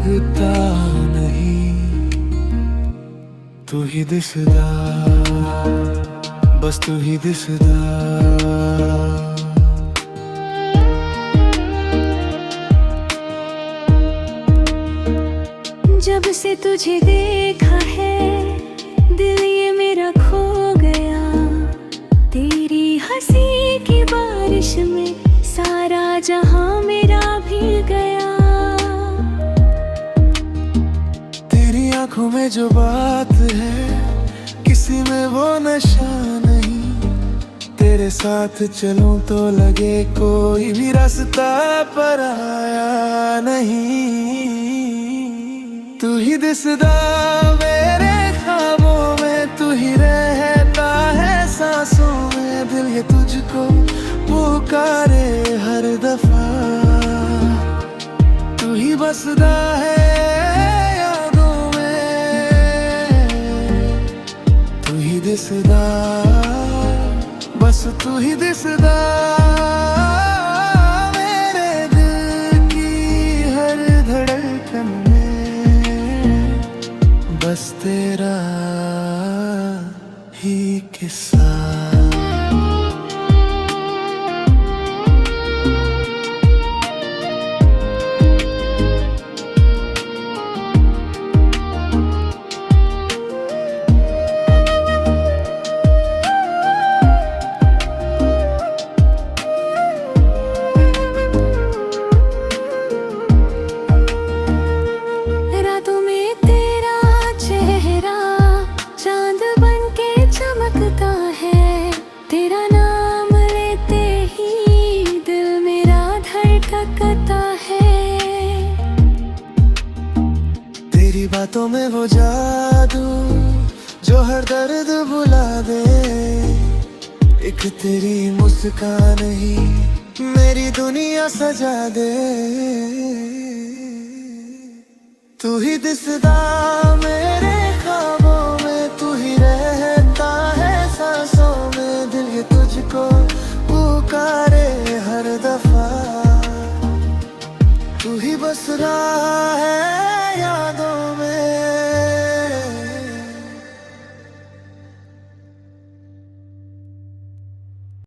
लगता नहीं, तू ही दिसदा, बस तू ही दिसदा। जब से तुझे देखा है दिल ये मेरा खो गया, तेरी हंसी की बारिश में सारा जहां मेरा भीग गया। तेरी आंखों में जो बात है किसी में वो नशा नहीं, तेरे साथ चलूं तो लगे कोई भी रास्ता पराया नहीं। तू ही दिसदा मेरे ख्वाबों में, तू ही रहता है सांसों में, दिल ये तुझको पुकारे हर दफा। तू ही बसदा है यादों में, तू ही दिसदा, बस तू ही दिसदा। मेरे दिल की हर धड़कन में बस तेरा ही किस्सा। रातों में तेरा चेहरा चांद बन के चमकता है, तेरा नाम लेते ही दिल मेरा धड़कता है। तेरी बातों में वो जादू जो हर दर्द भुला दे, एक तेरी मुस्कान ही मेरी दुनिया सजा दे। तू ही दिसदा मेरे